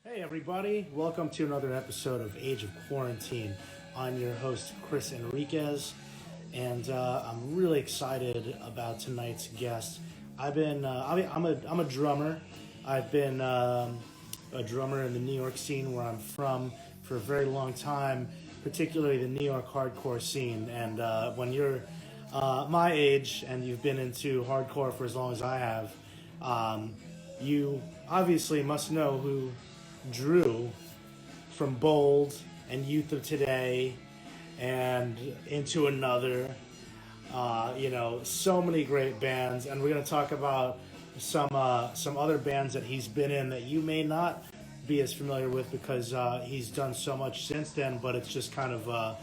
Hey everybody, welcome to another episode of Age of Quarantine. I'm your host Chris Enriquez, and I'm really excited about tonight's guest. I'm a drummer. I've been a drummer in the New York scene where I'm from for a very long time, particularly the New York hardcore scene. And when you're my age and you've been into hardcore for as long as I have, you obviously must know who Drew from Bold and Youth of Today and Into Another. So many great bands, and we're going to talk about some other bands that he's been in that you may not be as familiar with because he's done so much since then. But it's just kind of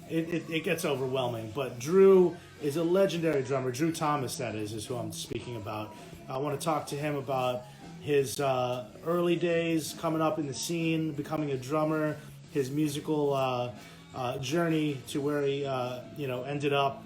it gets overwhelming. But Drew is a legendary drummer. Drew Thomas, that is who I'm speaking about. I want to talk to him about his early days coming up in the scene, becoming a drummer, his musical journey to where he ended up,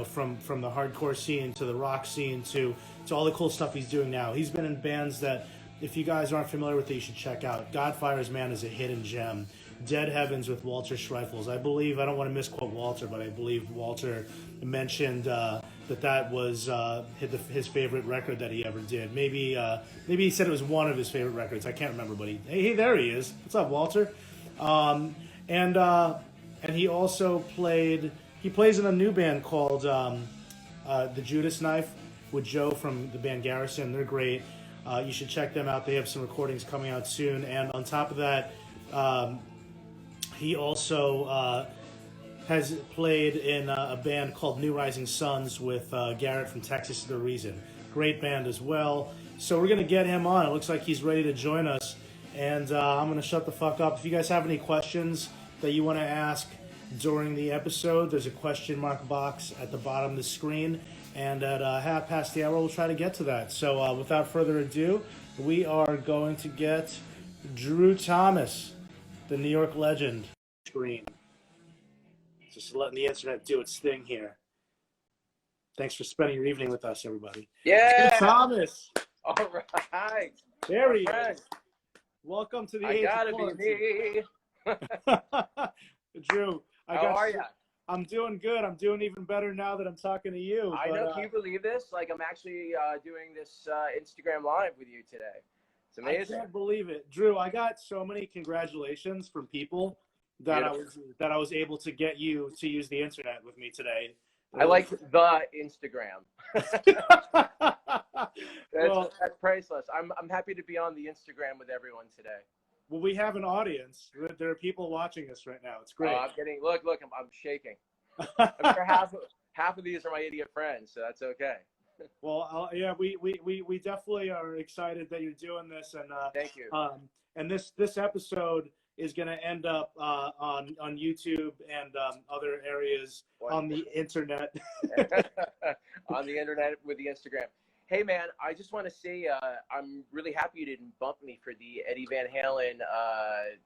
from the hardcore scene to the rock scene to all the cool stuff he's doing now. He's been in bands that, if you guys aren't familiar with it, you should check out. Godfire's Man is a hidden gem. Dead Heavens with Walter Schreifels. I believe, I don't want to misquote Walter, but I believe Walter mentioned that was his favorite record that he ever did. Maybe he said it was one of his favorite records. I can't remember, but hey, there he is. What's up, Walter? And he also plays in a new band called the Judas Knife with Joe from the band Garrison. They're great. You should check them out. They have some recordings coming out soon. And on top of that, he also has played in a band called New Rising Suns with Garrett from Texas is the Reason. Great band as well. So we're going to get him on. It looks like he's ready to join us. And I'm going to shut the fuck up. If you guys have any questions that you want to ask during the episode, there's a question mark box at the bottom of the screen. And at 1/2 hour, we'll try to get to that. So without further ado, we are going to get Drew Thomas, the New York legend. Screen. Just letting the internet do its thing here. Thanks for spending your evening with us, everybody. Yeah! Drew Thomas! All right. There he is. Welcome to the Age of Quarantine. Drew, How are you? I'm doing good. I'm doing even better now that I'm talking to you. I know. Can you believe this? Like, I'm actually doing this Instagram Live with you today. It's amazing. I can't believe it. Drew, I got so many congratulations from people that I was able to get you to use the internet with me today. I like the Instagram. That's priceless. I'm happy to be on the Instagram with everyone today. Well, we have an audience. There are people watching us right now. It's great. I'm getting look. I'm shaking. I'm sure half of these are my idiot friends, so that's okay. Well, we definitely are excited that you're doing this, and thank you. And this episode is going to end up on YouTube and other areas on the internet. On the internet with the Instagram. Hey man, I just want to say I'm really happy you didn't bump me for the Eddie Van Halen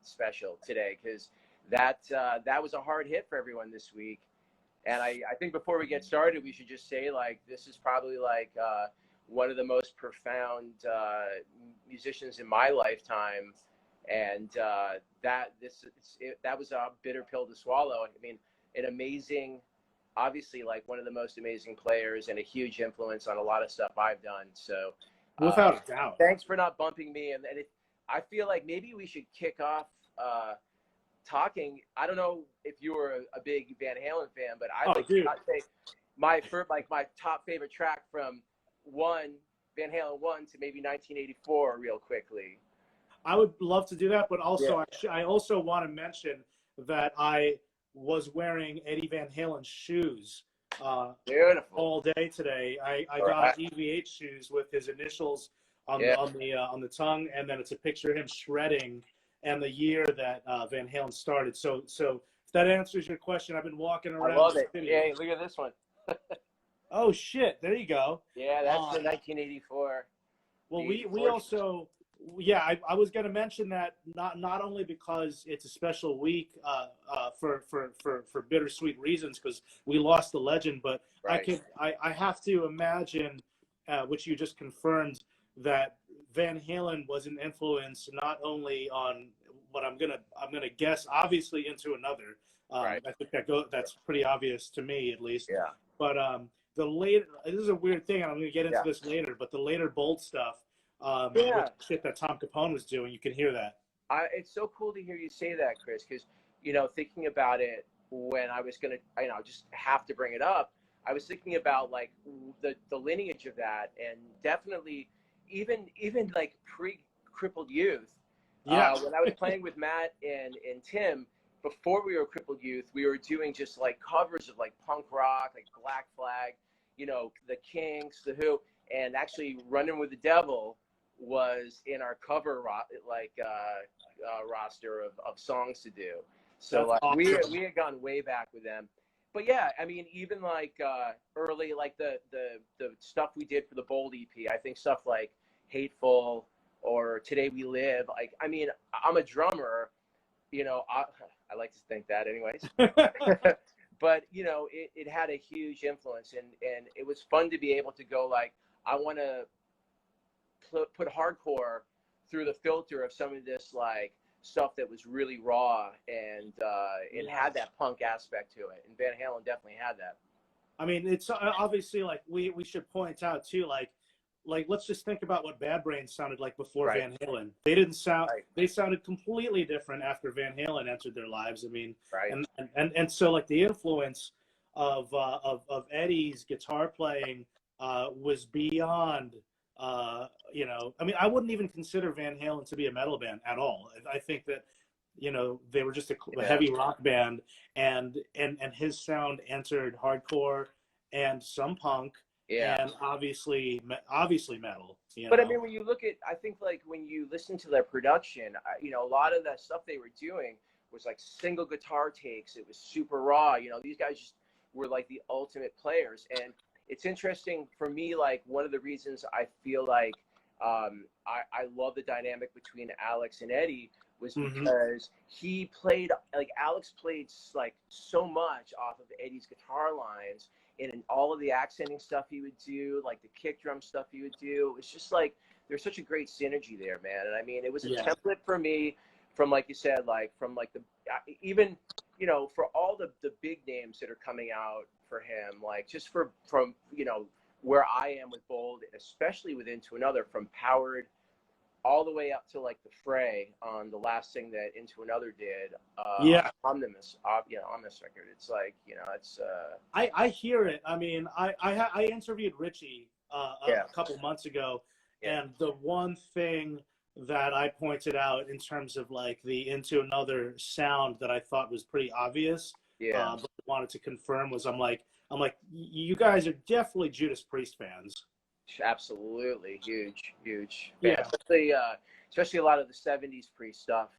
special today, because that was a hard hit for everyone this week. And I think before we get started, we should just say, like, this is probably like one of the most profound musicians in my lifetime, and that was a bitter pill to swallow. I mean, an amazing, obviously, like one of the most amazing players and a huge influence on a lot of stuff I've done. So without a doubt, thanks for not bumping me. And I feel like maybe we should kick off talking. I don't know if you were a big Van Halen fan, but I'd like to say my top favorite track from Van Halen 1 to maybe 1984 real quickly. I would love to do that, but also I also want to mention that I was wearing Eddie Van Halen shoes all day today. I got EVH shoes with his initials on the tongue, and then it's a picture of him shredding and the year that Van Halen started. So if that answers your question, I've been walking around. I love it. Yeah, look at this one. Oh shit! There you go. Yeah, that's the 1984. Well, we also. Yeah, I was going to mention that not only because it's a special week for bittersweet reasons, because we lost the legend, but right. I have to imagine, which you just confirmed, that Van Halen was an influence not only on what I'm gonna guess, obviously Into Another. Right. I think that's pretty obvious to me at least. Yeah. But the later, this is a weird thing, and I'm gonna get into Yeah. this later. But the later Bolt stuff, Yeah. with shit that Tom Capone was doing, you can hear that. It's so cool to hear you say that, Chris, because, thinking about it when I was going to, just have to bring it up, I was thinking about like the lineage of that, and definitely even like pre-Crippled Youth. Yeah. When I was playing with Matt and Tim, before we were Crippled Youth, we were doing just like covers of like punk rock, like Black Flag, the Kinks, the Who, and actually Running with the Devil was in our cover roster of songs to do. So like awesome. we had gone way back with them. But yeah, I mean, even like early, like the stuff we did for the Bold EP, I think stuff like Hateful or Today We Live. Like, I mean, I'm a drummer, I like to think that anyways. But it had a huge influence, and it was fun to be able to go like, I want to put hardcore through the filter of some of this like stuff that was really raw, and it had that punk aspect to it, and Van Halen definitely had that. I mean, it's obviously like we should point out too, like let's just think about what Bad Brains sounded like before Right. Van Halen. They didn't sound Right. They sounded completely different after Van Halen entered their lives. I mean, Right. and so like the influence of Eddie's guitar playing was beyond. I mean, I wouldn't even consider Van Halen to be a metal band at all. I think that they were just a heavy rock band, and his sound entered hardcore and some punk. Yeah. And obviously metal. But I mean, when you look at, I think like when you listen to their production, a lot of that stuff they were doing was like single guitar takes. It was super raw. These guys just were like the ultimate players. And it's interesting for me, like one of the reasons I feel like I love the dynamic between Alex and Eddie was because he played, like Alex played like so much off of Eddie's guitar lines, and in all of the accenting stuff he would do, like the kick drum stuff he would do. It was just like there's such a great synergy there, man. And I mean, it was a template for me from, like you said, like from like the even for all the big names that are coming out for him, like just from where I am with Bold, and especially with Into Another, from Powered all the way up to like the Fray on the last thing that Into Another did. On this record, it's like it's. I hear it. I mean, I interviewed Richie a couple months ago, and the one thing that I pointed out in terms of like the Into Another sound that I thought was pretty obvious, but wanted to confirm, was I'm like, you guys are definitely Judas Priest fans. Absolutely huge. Yeah. Especially a lot of the '70s Priest stuff.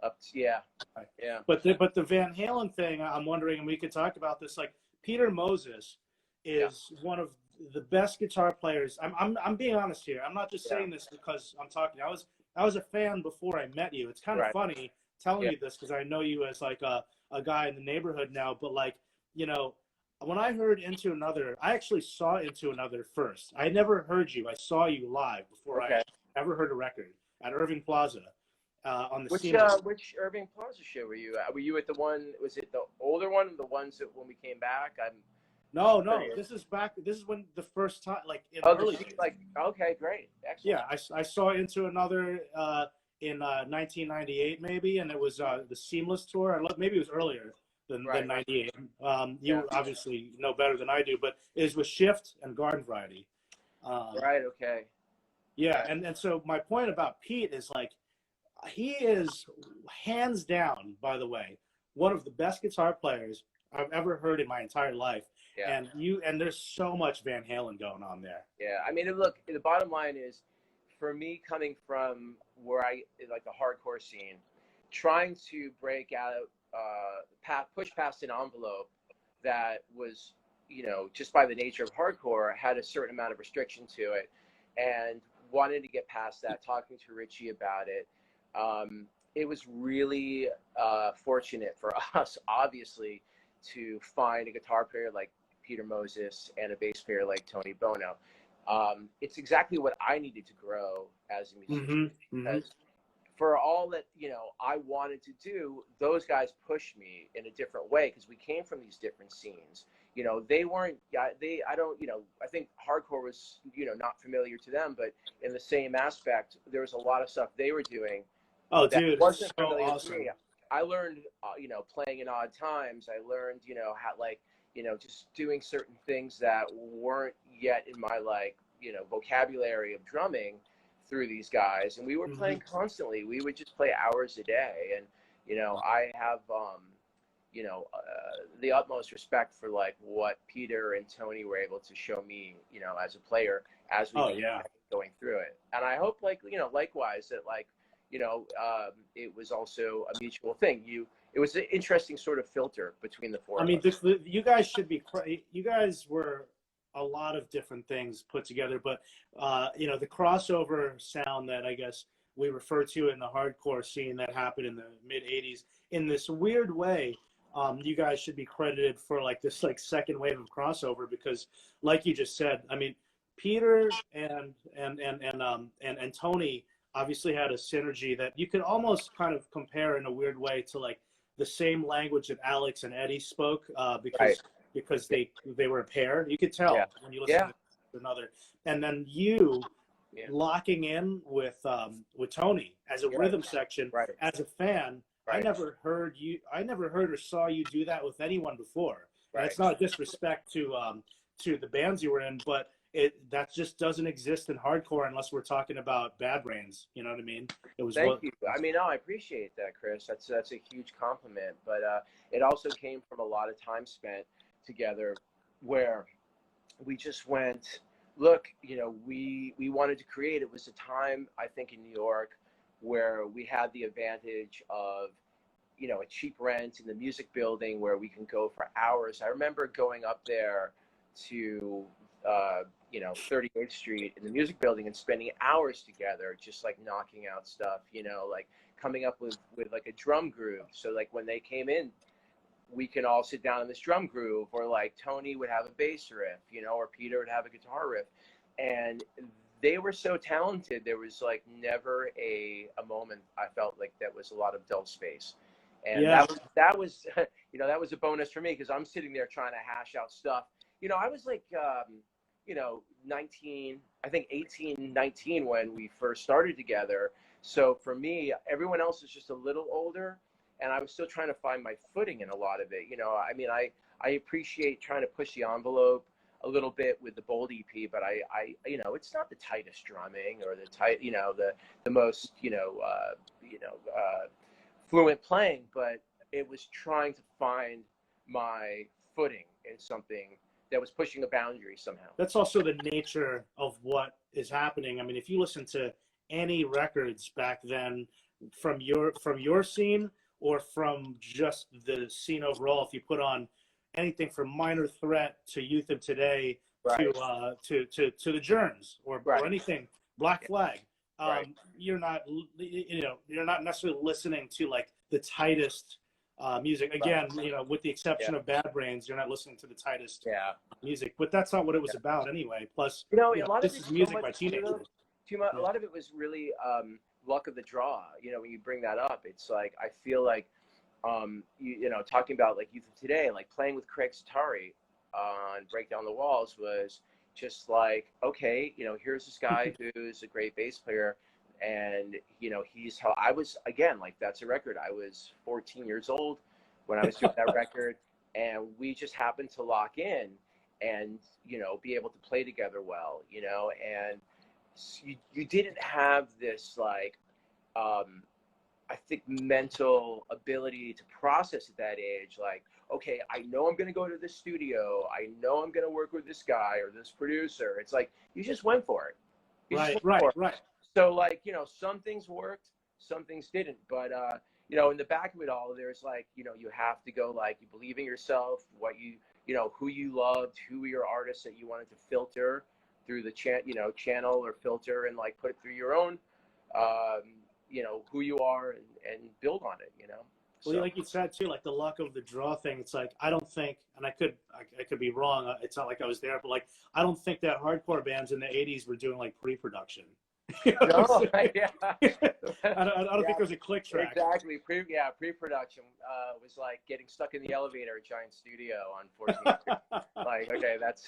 But the Van Halen thing, I'm wondering, and we could talk about this. Like Peter Moses is one of the best guitar players. I'm being honest here. I'm not just saying this because I'm talking. I was a fan before I met you. It's kind of funny telling you this because I know you as like a guy in the neighborhood now. But like when I heard Into Another, I actually saw Into Another first. I never heard you. I saw you live before I ever heard a record at Irving Plaza. On the which Irving Plaza show were you at? Were you at the one? Was it the older one? The ones that when we came back? No. This is back. This is when the first time, like in early days. Like okay, great, excellent. Yeah, I saw Into Another in 1998 maybe, and it was the Seamless tour. Maybe it was earlier than 98. You obviously know better than I do, but it was with Shift and Garden Variety. Okay. Yeah, and so my point about Pete is like, he is hands down, by the way, one of the best guitar players I've ever heard in my entire life. Yeah. And there's so much Van Halen going on there. Yeah, I mean, look, the bottom line is, for me, coming from where like the hardcore scene, trying to break out, push past an envelope that was, just by the nature of hardcore, had a certain amount of restriction to it, and wanted to get past that, talking to Richie about it. It was really fortunate for us, obviously, to find a guitar player like Peter Moses and a bass player like Tony Bono. it's exactly what I needed to grow as a musician. Because for all that, you know, I wanted to do, those guys pushed me in a different way because we came from these different scenes. You know, they weren't, I don't, you know, I think hardcore was, you know, not familiar to them, but in the same aspect, there was a lot of stuff they were doing Oh, that dude, it's wasn't so familiar to awesome. me. I learned, you know, playing in odd times. I learned, you know, how, like, you know, just doing certain things that weren't yet in my, like, you know, vocabulary of drumming through these guys. And we were playing constantly. We would just play hours a day. And, you know, I have, you know, the utmost respect for, like, what Peter and Tony were able to show me, you know, as a player as we were going through it. And I hope, like, you know, likewise that, like, you know, it was also a mutual thing. It was an interesting sort of filter between the four I of mean, us. you guys should be, you guys were a lot of different things put together, but, you know, the crossover sound that I guess we refer to in the hardcore scene that happened in the mid 80s in this weird way, you guys should be credited for like this like second wave of crossover because like you just said, I mean, Peter and Tony obviously had a synergy that you could almost kind of compare in a weird way to like the same language that Alex and Eddie spoke Right. because Yeah. they were a pair. You could Yeah. tell when you listen to another. And then you Yeah. locking in with Tony as a rhythm section Right. as a fan. Right. I never heard or saw you do that with anyone before. And Right. it's not a disrespect to the bands you were in, but that just doesn't exist in hardcore unless we're talking about Bad Brains. You know what I mean? It was Thank you. I mean, no, I appreciate that, Chris. That's a huge compliment. But it also came from a lot of time spent together, where we just went, look, you know, we wanted to create. It was a time, I think, in New York where we had the advantage of, you know, a cheap rent in the music building where we can go for hours. I remember going up there to, you know, 38th Street in the music building and spending hours together, just like knocking out stuff, you know, like coming up with like a drum groove. So like when they came in, we can all sit down in this drum groove, or like Tony would have a bass riff, you know, or Peter would have a guitar riff. And they were so talented. There was like never a moment I felt like that was a lot of dull space. And that was you know, that was a bonus for me because I'm sitting there trying to hash out stuff. You know, I was like, you know, 19, I think 18, 19 when we first started together. So for me, everyone else is just a little older, and I was still trying to find my footing in a lot of it. You know, I mean, I appreciate trying to push the envelope a little bit with the Bold EP, but I you know, it's not the tightest drumming or you know, the most, you know, fluent playing, but it was trying to find my footing in something that was pushing a boundary somehow. That's also the nature of what is happening. I mean, if you listen to any records back then from your scene or from just the scene overall, if you put on anything from Minor Threat to Youth of Today to the Germs or anything Black Flag, you're not, you know, you're not necessarily listening to like the tightest music. Again, you know, with the exception of Bad Brains, you're not listening to the tightest music. But that's not what it was about anyway. Plus, you know, you a know, lot this of is music by teenagers. A lot of it was really luck of the draw. You know, when you bring that up, it's like I feel like you know, talking about like Youth of Today, like playing with Craig Satari on Break Down the Walls was just like, okay, you know, here's this guy who's a great bass player, and you know, he's how I was, again, like that's a record. I was 14 years old when I was doing that record, and we just happened to lock in and, you know, be able to play together well, you know. And you didn't have this like I think mental ability to process at that age, like, okay, I know I'm going to go to this studio. I know I'm going to work with this guy or this producer. It's like, you just went for it. Right. So like, you know, some things worked, some things didn't. But, you know, in the back of it all, there's like, you know, you have to go like, you believe in yourself, what you know, who you loved, who were your artists that you wanted to filter through the channel or filter and like put it through your own, you know, who you are and build on it, you know. So like you said too, like the luck of the draw thing. It's like I don't think, and I could be wrong. It's not like I was there, but like I don't think that hardcore bands in the '80s were doing like pre-production. You know what no, I'm yeah, saying? I don't yeah, think there's a click track. exactly. Pre-production was like getting stuck in the elevator at Giant Studio on 14th Street. Like, okay, that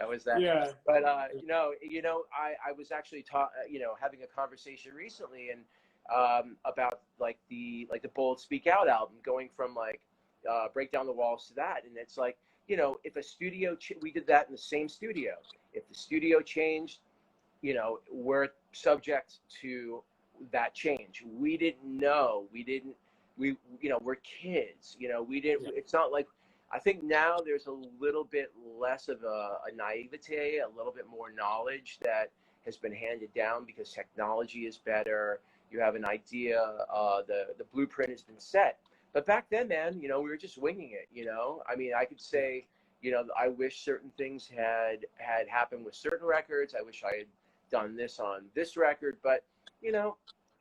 was that. Yeah. But I was actually having a conversation recently and about like the Bold Speak Out album, going from like Break Down the Walls to that, and it's like, if a studio we did that in the same studio. If the studio changed, we're subject to that change. We didn't know. We're kids. We didn't. Yeah. It's not like. I think now there's a little bit less of a naivete, a little bit more knowledge that has been handed down because technology is better. You have an idea. The blueprint has been set. But back then, man, we were just winging it. I mean, I could say, I wish certain things had happened with certain records. I wish I had done this on this record, but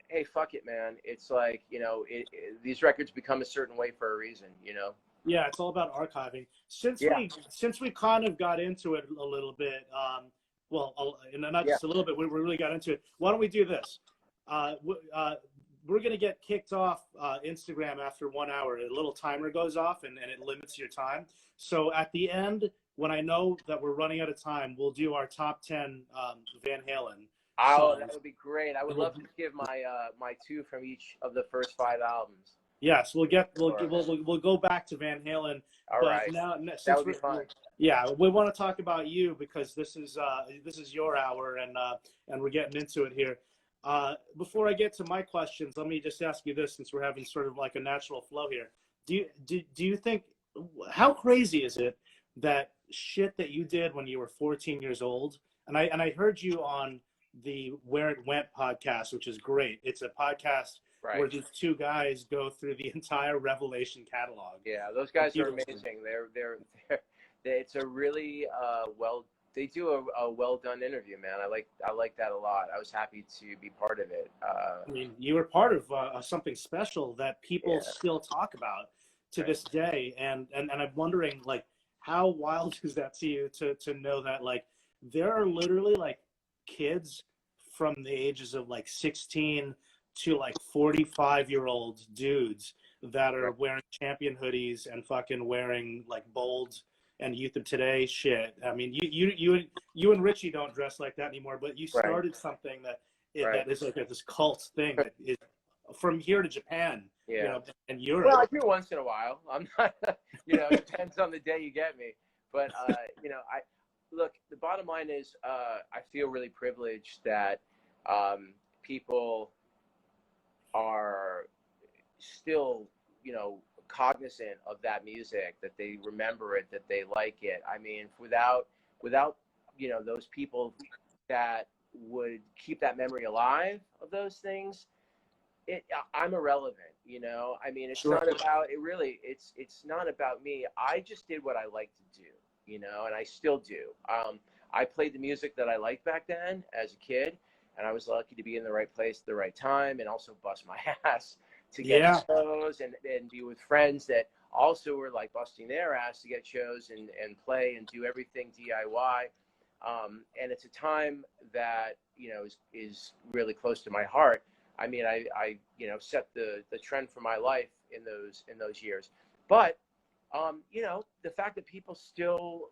hey, fuck it, man. It's like, these records become a certain way for a reason. Yeah, it's all about archiving. Since we kind of got into it a little bit, and not just a little bit, we really got into it. Why don't we do this? We're gonna get kicked off Instagram after 1 hour. A little timer goes off, and it limits your time. So at the end, when I know that we're running out of time, we'll do our top 10 Van Halen. Oh, that would be great. I would love to give my my 2 from each of the first 5 albums. Yes, we'll go back to Van Halen. All right. Now, that would be fun. Yeah, we want to talk about you because this is your hour, and we're getting into it here. Before I get to my questions, let me just ask you this, since we're having sort of like a natural flow here. Do you think, how crazy is it that shit that you did when you were 14 years old? And I heard you on the Where It Went podcast, which is great. It's a podcast where these 2 guys go through the entire Revelation catalog. Yeah, those guys are amazing. They're it's a really they do a well done interview, man. I like that a lot. I was happy to be part of it. I mean, you were part of something special that people still talk about to this day, and I'm wondering, like, how wild is that to you to know that, like, there are literally like kids from the ages of like 16 to like 45-year-old dudes that are wearing Champion hoodies and fucking wearing like Bold and Youth of Today shit. I mean, you and Richie don't dress like that anymore, but you started something that is like this cult thing that is from here to Japan, and Europe. Well, I do once in a while. I'm not, it depends on the day you get me. But look, the bottom line is, I feel really privileged that people are still, cognizant of that music, that they remember it, that they like it. I mean, without those people that would keep that memory alive of those things, I'm irrelevant. I mean, it's not about it. Really, it's not about me. I just did what I like to do, and I still do. I played the music that I liked back then as a kid, and I was lucky to be in the right place at the right time, and also bust my ass to get shows and be with friends that also were like busting their ass to get shows and play and do everything DIY. And it's a time that, is really close to my heart. I mean, I set the trend for my life in those years. But, the fact that people still,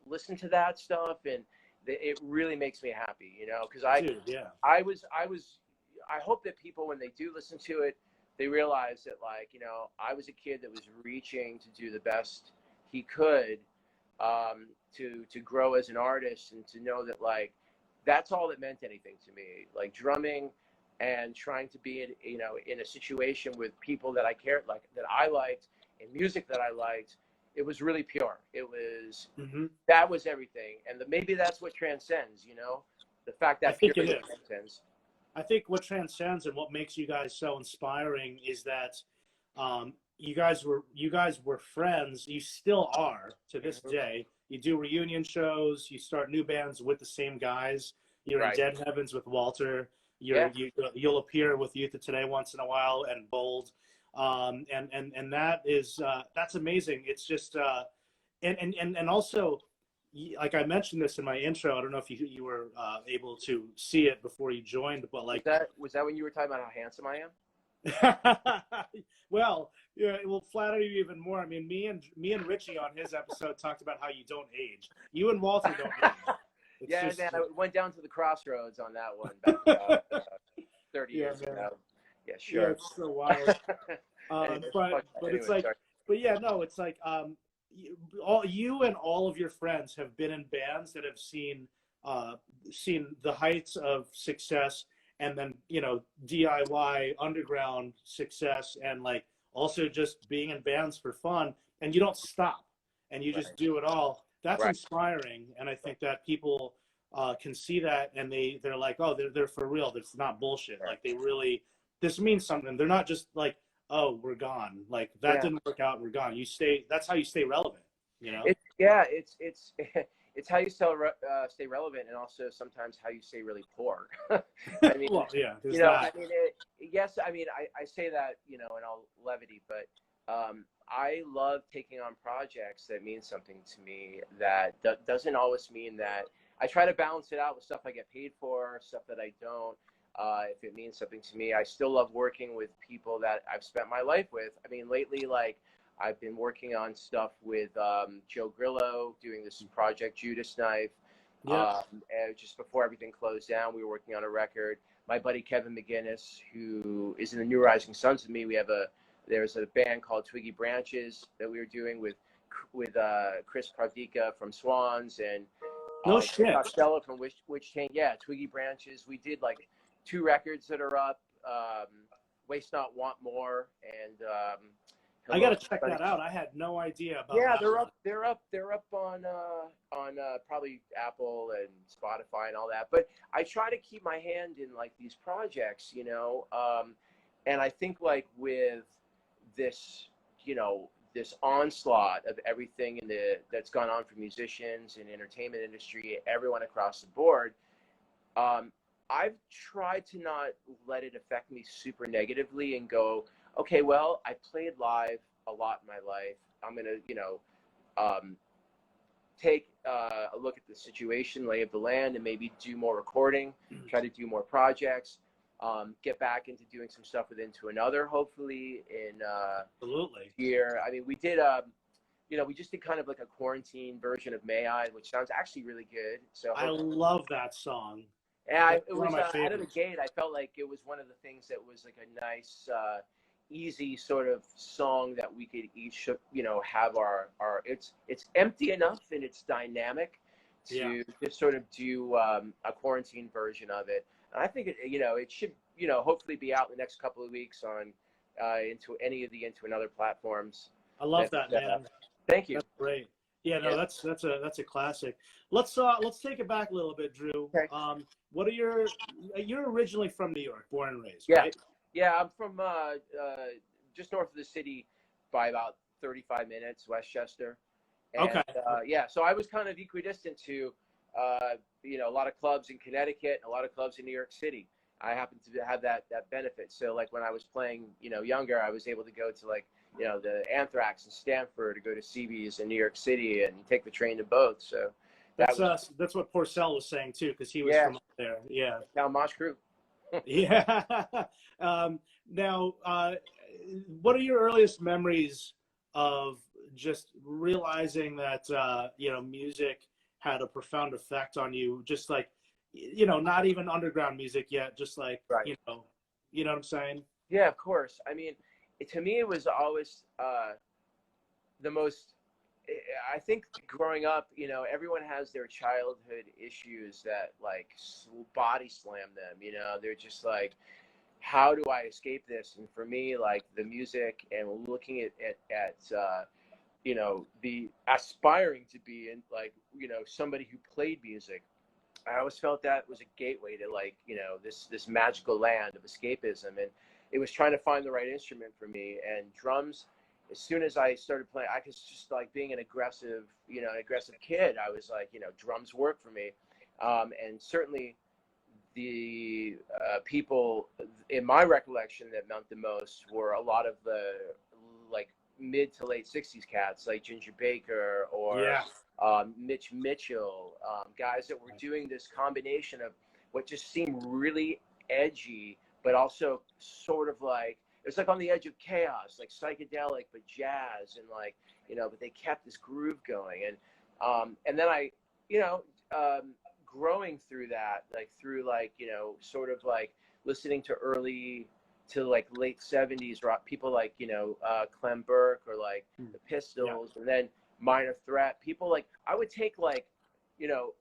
listen to that stuff, and it really makes me happy, because I hope that people, when they do listen to it, they realize that, like, I was a kid that was reaching to do the best he could, to grow as an artist, and to know that, like, that's all that meant anything to me. Like, drumming and trying to be in a situation with people that I cared, like, that I liked, and music that I liked. It was really pure. It was that was everything, and maybe that's what transcends. The fact that purity transcends. I think what transcends and what makes you guys so inspiring is that you guys were friends. You still are to this day. You do reunion shows. You start new bands with the same guys. You're in Dead Heavens with Walter. You'll appear with Youth of Today once in a while and Bold. And that is that's amazing. It's just and also, like I mentioned this in my intro. I don't know if you were able to see it before you joined, but like Was that when you were talking about how handsome I am? well, yeah, it will flatter you even more. I mean, me and Richie on his episode talked about how you don't age. You and Walter don't age. It's Yeah, just, man, I went down to the crossroads on that one back about 30 yeah, years man. ago. Yeah, Yeah, sure. it's so wild. But it's Anyway, like, sorry. but yeah, no, it's like you and all of your friends have been in bands that have uh, seen the heights of success, and then DIY underground success, and like also just being in bands for fun, and you don't stop, and you just Right, do it all. That's right. inspiring, and I think that people can see that, and they're like, oh, they're for real. It's not bullshit. Yeah. Like they really, this means something. They're not just like, oh, we're gone. Like that Yeah. didn't work out. We're gone. You stay. That's how you stay relevant. You know. It's it's how you stay relevant, and also sometimes how you stay really poor. I mean, Well, yeah. There's I that. mean, yes, I mean, I say that, in all levity, but I love taking on projects that mean something to me. That doesn't always mean that. I try to balance it out with stuff I get paid for, stuff that I don't. If it means something to me, I still love working with people that I've spent my life with. I mean, lately, like, I've been working on stuff with Joe Grillo, doing this project Judas Knife. Yeah. And just before everything closed down, we were working on a record. My buddy Kevin McGinnis, who is in the New Rising Sons with me, there's a band called Twiggy Branches that we were doing with Chris Pravdika from Swans, and No shit. Costello from Witch Taint. Yeah, Twiggy Branches. We did like 2 records that are up. Waste Not, Want More, and I gotta check that out. I had no idea about yeah, that. they're up on probably Apple and Spotify and all that. But I try to keep my hand in like these projects, and I think like with this, this onslaught of everything that's gone on for musicians and entertainment industry, everyone across the board. I've tried to not let it affect me super negatively and go, okay, well, I played live a lot in my life. I'm going to, take a look at the situation, lay of the land, and maybe do more recording, try to do more projects, get back into doing some stuff with Into Another, hopefully in Absolutely. year. I mean, we did, we just did kind of like a quarantine version of May I, which sounds actually really good. So I love that song. and It's it one was of my out of the favorites. gate. I felt like it was one of the things that was like a nice, easy sort of song that we could each, have our. It's empty enough and it's dynamic to just sort of do a quarantine version of it. And I think it should hopefully be out in the next couple of weeks on into any of the Into Another platforms. I love that, man. Thank you. That's great. Yeah, no, Yeah. that's a classic. Let's take it back a little bit, Drew. Okay. What are you're originally from New York, born and raised, Yeah. right? Yeah, I'm from just north of the city by about 35 minutes, Westchester. And, Okay. yeah, so I was kind of equidistant to, a lot of clubs in Connecticut, and a lot of clubs in New York City. I happened to have that benefit. So, like, when I was playing, younger, I was able to go to, like, the Anthrax in Stanford, to go to CB's in New York City, and take the train to both. So That's what Porcel was saying too, because he was from up there. Yeah. Now Mosh Crew. Yeah. Now, what are your earliest memories of just realizing that music had a profound effect on you? Just like, not even underground music yet, just like Right. you know what I'm saying? Yeah, of course. I mean, to me, it was always the most. I think growing up, everyone has their childhood issues that like body slam them. They're just like, how do I escape this? And for me, like the music and looking at the aspiring to be in like somebody who played music. I always felt that was a gateway to like this magical land of escapism, and it was trying to find the right instrument for me. And drums, as soon as I started playing, I was just like being an aggressive kid. I was like, drums work for me, and certainly the people in my recollection that meant the most were a lot of the like mid to late 60s cats like Ginger Baker or Mitch Mitchell, guys that were doing this combination of what just seemed really edgy, but also sort of like, it was like on the edge of chaos, like psychedelic, but jazz, and like, you know, but they kept this groove going. And then I, you know, growing through that, like through like, you know, sort of like listening to early to like late 70s rock, people like, you know, Clem Burke or like the Pistols, and then Minor Threat, people like, I would take like, you know,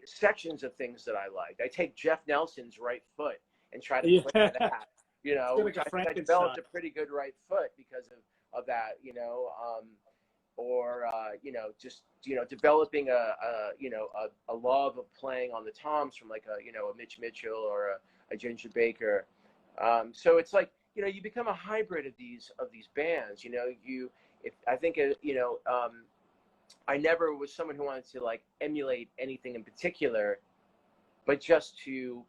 sections of things that I liked. I take Jeff Nelson's right foot and try to play that, you know, which I developed a pretty good right foot because of that, you know, or you know, just, you know, developing a love of playing on the toms from like a, you know, a Mitch Mitchell or a Ginger Baker. So it's like, you know, you become a hybrid of these bands, you know. I think you know, I never was someone who wanted to like emulate anything in particular, but just to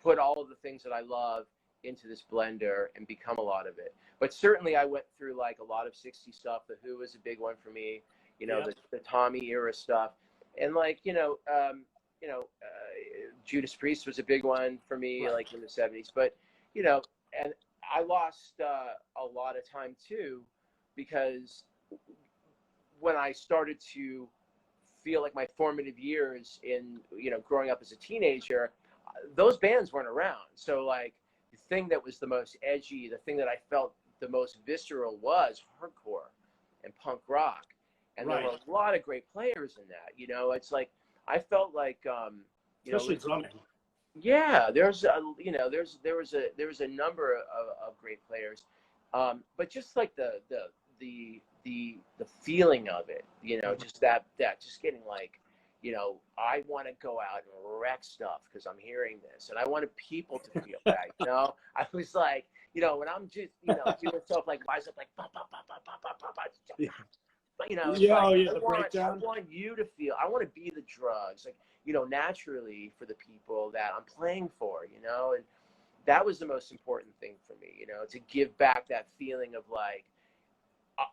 put all of the things that I love into this blender and become a lot of it. But certainly I went through like a lot of 60s stuff. The Who was a big one for me, you know, the Tommy era stuff. And like, you know, Judas Priest was a big one for me, like in the 70s. But, you know, and I lost a lot of time too, because when I started to feel like my formative years in, you know, growing up as a teenager, those bands weren't around. So like the thing that was the most edgy, the thing that I felt the most visceral was hardcore and punk rock. And there were a lot of great players in that, you know. It's like, I felt like, you especially know, drumming. Yeah, there's a, you know, there was a number of great players. But just like the feeling of it, you know, just that just getting like, you know, I want to go out and wreck stuff because I'm hearing this, and I wanted people to feel that, you know. I was like, you know, when I'm just, you know, doing stuff like wise up, like, you know, it's like, I want you to feel, I want to be the drugs, like, you know, naturally for the people that I'm playing for, you know. And that was the most important thing for me, you know, to give back that feeling of like,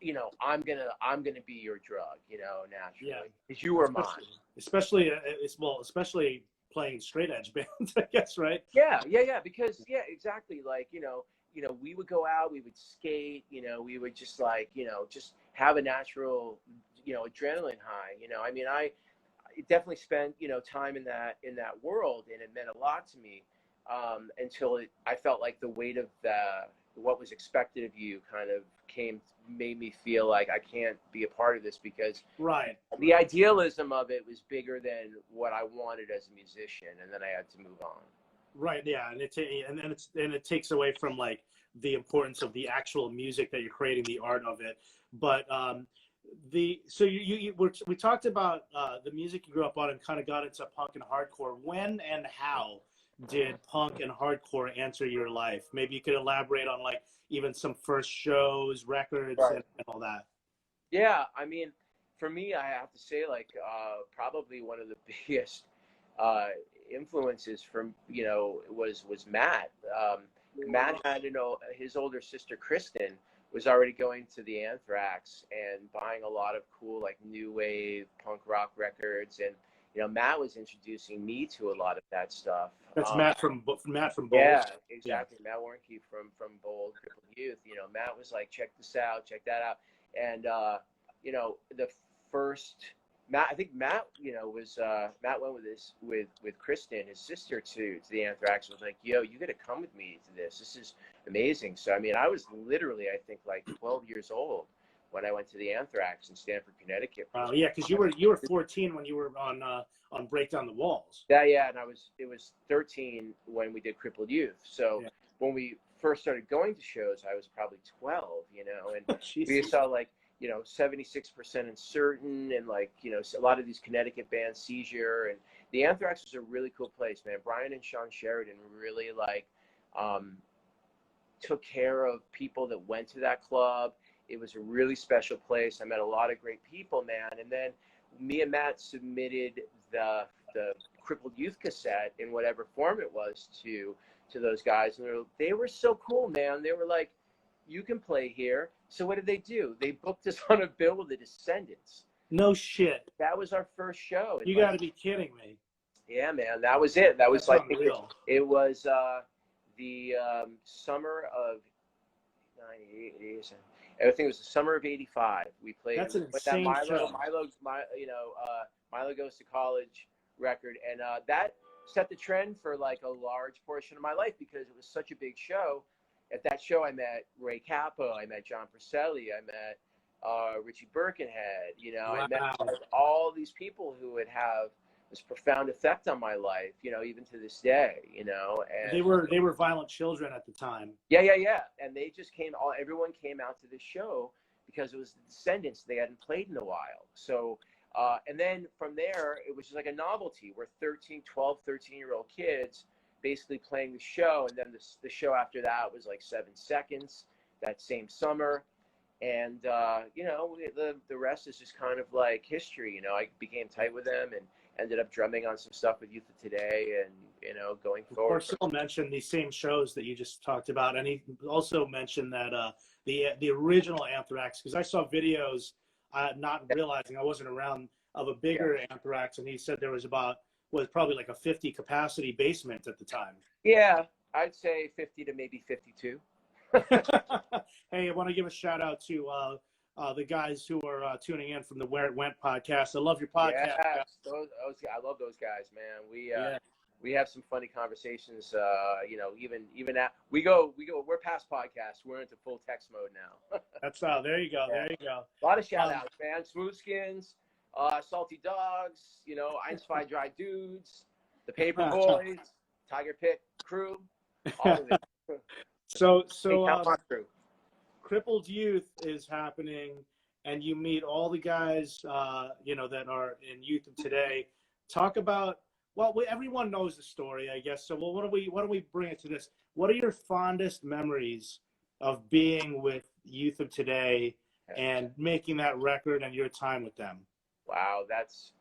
you know, I'm gonna be your drug, you know, naturally, because you were mine. Especially playing straight edge bands, I guess, right? Yeah, because exactly, like, you know, we would go out, we would skate, you know, we would just like, you know, just have a natural, you know, adrenaline high, you know. I mean, I definitely spent, you know, time in that world, and it meant a lot to me, until I felt like the weight of what was expected of you kind of made me feel like I can't be a part of this, because the idealism of it was bigger than what I wanted as a musician, and then I had to move on. Right, yeah, and it takes away from like the importance of the actual music that you're creating, the art of it. But we talked about the music you grew up on and kind of got into punk and hardcore. When and how did punk and hardcore enter your life? Maybe you could elaborate on like even some first shows, records, and all that. Yeah, I mean, for me, I have to say, like, probably one of the biggest influences from, you know, was Matt. Matt had, you know, his older sister Kristen was already going to the Anthrax and buying a lot of cool like new wave punk rock records, and you know, Matt was introducing me to a lot of that stuff. That's Matt from Bold. Yeah, exactly. Yeah. Matt Warnke from Bold, Crippled Youth. You know, Matt was like, check this out, check that out, and you know, the first Matt, I think Matt, you know, was Matt went with Kristen, his sister, to the Anthrax. Was like, yo, you got to come with me to this. This is amazing. So I mean, I was literally, I think, like 12 years old when I went to the Anthrax in Stamford, Connecticut. Yeah, because you were 14 when you were on Break Down the Walls. Yeah, and it was 13 when we did Crippled Youth. So when we first started going to shows, I was probably 12, you know, and we saw like, you know, 76% Uncertain, and like, you know, a lot of these Connecticut bands, Seizure, and the Anthrax was a really cool place, man. Brian and Sean Sheridan really like took care of people that went to that club. It was a really special place. I met a lot of great people, man. And then me and Matt submitted the Crippled Youth cassette in whatever form it was to those guys, and they were so cool, man. They were like, you can play here. So what did they do? They booked us on a bill with the Descendants. No shit. That was our first show. You got to be kidding me. Yeah, man, that was it. That was That's like unreal. it was the summer of 98. I think it was the summer of '85. We played. That's an with that insane show. Milo Goes to College record, and that set the trend for like a large portion of my life because it was such a big show. At that show, I met Ray Cappo, I met John Porcelli, I met Richie Birkenhead. You know, Wow. I met like, all these people who would have this profound effect on my life. You know, even to this day. You know, and They were violent children at the time. Yeah. And they just came. Everyone came out to this show because it was the Descendants. They hadn't played in a while. So, and then from there, it was just like a novelty. We're 13-year-old kids basically playing the show, and then the show after that was like 7 Seconds that same summer, and you know, the rest is just kind of like history. You know, I became tight with them and ended up drumming on some stuff with Youth of Today, and you know, going forward. Porcel mentioned these same shows that you just talked about, and he also mentioned that the original Anthrax, because I saw videos, not realizing I wasn't around, of a bigger Anthrax, and he said there was probably like a 50 capacity basement at the time. Yeah, I'd say 50 to maybe 52. Hey, I want to give a shout out to the guys who are tuning in from the Where It Went podcast. I love your podcast. Yeah, I love those guys, man. We have some funny conversations. You know, even at we're past podcasts. We're into full text mode now. That's there you go. Yeah. There you go. A lot of shout outs, man. Smooth Skins, Salty Dogs, you know, Einspy Dry Dudes, the Paper Boys, Tiger Pit Crew, all of it. So Crew. Crippled Youth is happening, and you meet all the guys, you know, that are in Youth of Today. Talk about, well, everyone knows the story, I guess. So, well, why don't we bring it to this? What are your fondest memories of being with Youth of Today and making that record and your time with them? Wow, that's,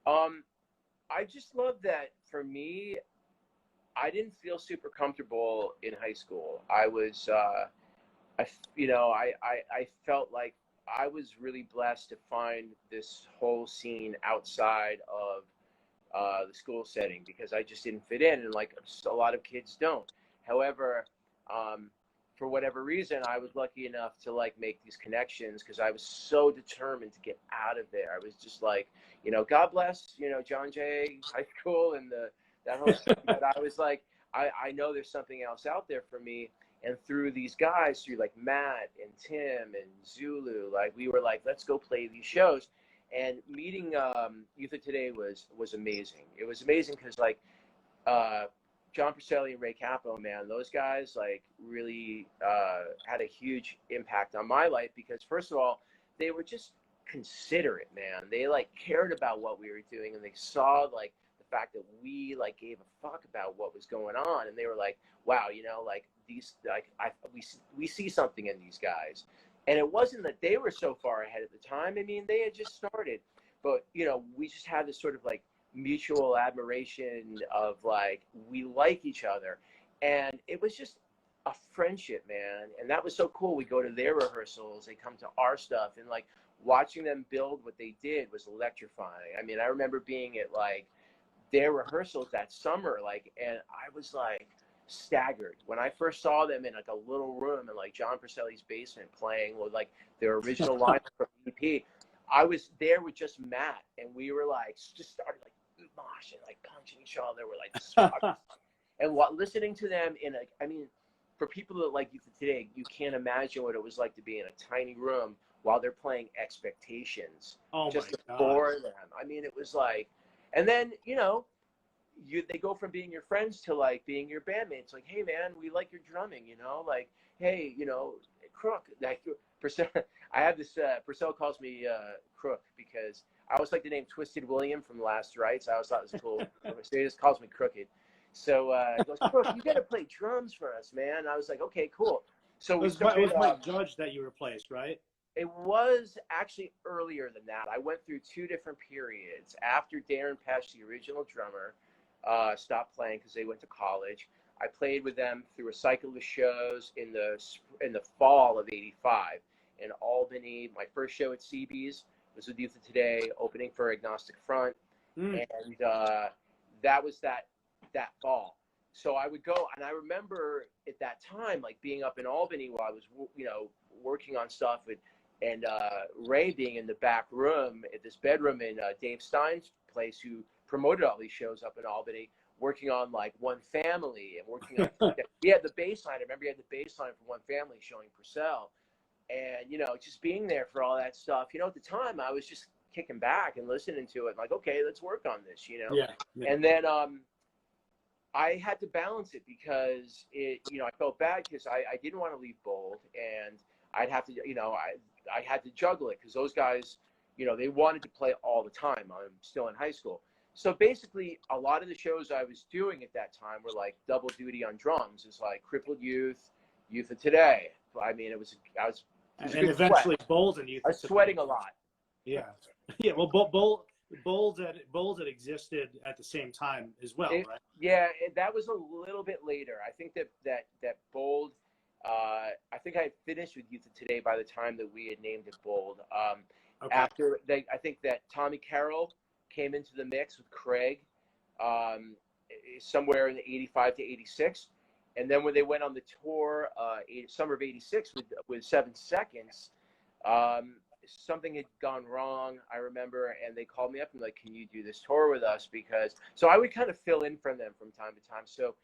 I just love that. For me, I didn't feel super comfortable in high school. I was, I felt like I was really blessed to find this whole scene outside of the school setting, because I just didn't fit in, and like a lot of kids don't. However, for whatever reason, I was lucky enough to like make these connections because I was so determined to get out of there. I was just like, you know, God bless, you know, John Jay High School and that whole thing. But I was like, I know there's something else out there for me. And through these guys, through like Matt and Tim and Zulu, like we were like, let's go play these shows. And meeting Youth of Today was amazing. It was amazing because like John Porcelli and Ray Cappo, man, those guys like really had a huge impact on my life because first of all, they were just considerate, man. They like cared about what we were doing, and they saw like the fact that we like gave a fuck about what was going on, and they were like, wow, you know, like these, like we see something in these guys. And it wasn't that they were so far ahead at the time. I mean, they had just started, but you know, we just had this sort of like mutual admiration of like, we like each other. And it was just a friendship, man. And that was so cool. We go to their rehearsals, they come to our stuff, and like watching them build what they did was electrifying. I mean, I remember being at like their rehearsals that summer, like, and I was like staggered when I first saw them in like a little room in like John Porcelli's basement playing with like their original line from EP. I was there with just Matt, and we were like just started like moshing, like punching each other. We're like and listening to them in a, I mean, for people that like Youth of Today, you can't imagine what it was like to be in a tiny room while they're playing Expectations. Oh just my for God. them. I mean, it was like, and then you know, they go from being your friends to like being your bandmates. Like, hey man, we like your drumming, you know, like, hey, you know, Crook, like Purcell. I have this Purcell calls me Crook because I always like the name Twisted William from Last Rites. I always thought it was cool. So he just calls me Crooked. So he goes, Crook, you gotta play drums for us, man. I was like, okay, cool. So it was Mike Judge that you replaced, right? It was actually earlier than that. I went through two different periods. After Darren Pesh, the original drummer, stopped playing because they went to college, I played with them through a cycle of shows in the fall of '85 in Albany. My first show at CB's was with Youth of Today, opening for Agnostic Front, and that was that fall. So I would go, and I remember at that time, like being up in Albany while I was, working on stuff and Ray being in the back room at this bedroom in Dave Stein's place, who promoted all these shows up in Albany, working on like One Family and working on. We had the bass line. I remember he had the bass line for One Family showing Purcell, and just being there for all that stuff. At the time I was just kicking back and listening to it, like, okay, let's work on this. Yeah. And then I had to balance it because I felt bad because I didn't want to leave Bold, and I'd have to, I had to juggle it because those guys, they wanted to play all the time. I'm still in high school. So basically, a lot of the shows I was doing at that time were like double duty on drums. It's like Crippled Youth, Youth of Today. I mean, it was and eventually sweat. Bold and Youth. I was sweating a lot. Yeah, yeah. Well, Bold had existed at the same time as well, right? Yeah, that was a little bit later. I think that Bold. I think I had finished with Youth of Today by the time that we had named it Bold. Okay. After I think that Tommy Carroll came into the mix with Craig somewhere in the '85 to '86, and then when they went on the tour summer of '86 with 7 Seconds, something had gone wrong, I remember, and they called me up and like, can you do this tour with us? So I would kind of fill in for them from time to time. So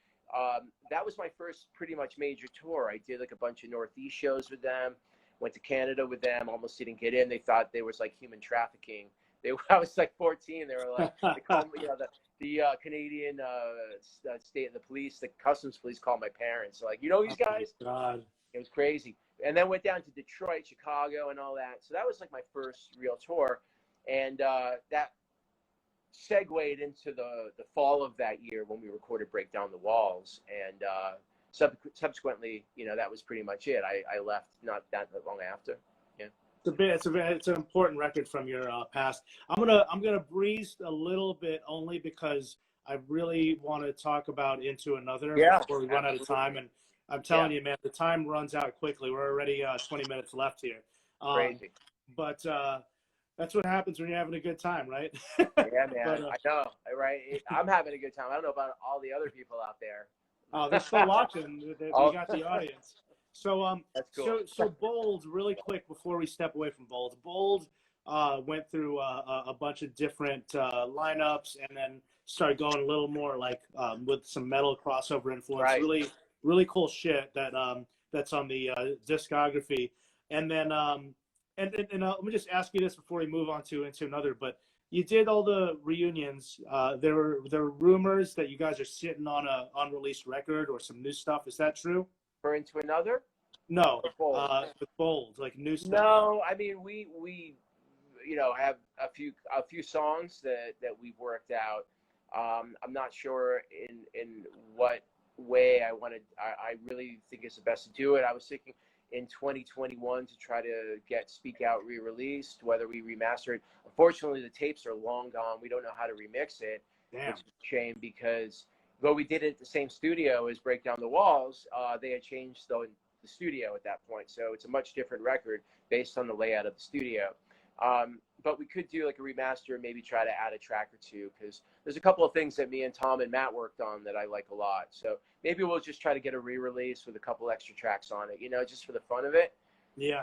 that was my first pretty much major tour. I did like a bunch of Northeast shows with them, went to Canada with them, almost didn't get in. They thought there was like human trafficking. I was like 14. They were like, they called me, the Canadian state, the police, the customs police called my parents. So like, these guys? God. It was crazy. And then went down to Detroit, Chicago, and all that. So that was like my first real tour. And that segued into the fall of that year when we recorded Break Down the Walls. And subsequently, that was pretty much it. I left not that long after. Yeah. It's an important record from your past. I'm gonna breeze a little bit only because I really want to talk about Into Another before we run out of time. And I'm telling you, man, the time runs out quickly. We're already 20 minutes left here. Crazy. But that's what happens when you're having a good time, right? Yeah, man. But, I know, right? I'm having a good time. I don't know about all the other people out there. Oh, they're still watching. We got the audience. So, that's cool. so Bold, really quick before we step away from Bold. Bold went through a bunch of different lineups, and then started going a little more like with some metal crossover influence. Right. Really cool shit that's on the discography. And then let me just ask you this before we move on to Into Another. But you did all the reunions. There were rumors that you guys are sitting on a unreleased record or some new stuff. Is that true? For Into Another? No, with Bold, like new stuff. No, I mean we have a few songs that we've worked out. I'm not sure in what way I really think it's the best to do it. I was thinking in 2021 to try to get Speak Out re-released, whether we remaster it. Unfortunately, the tapes are long gone. We don't know how to remix it. Damn. Which is a shame because though we did it at the same studio as Break Down the Walls, they had changed the studio at that point. So it's a much different record based on the layout of the studio. But we could do like a remaster and maybe try to add a track or two because there's a couple of things that me and Tom and Matt worked on that I like a lot. So maybe we'll just try to get a re-release with a couple extra tracks on it, just for the fun of it. Yeah.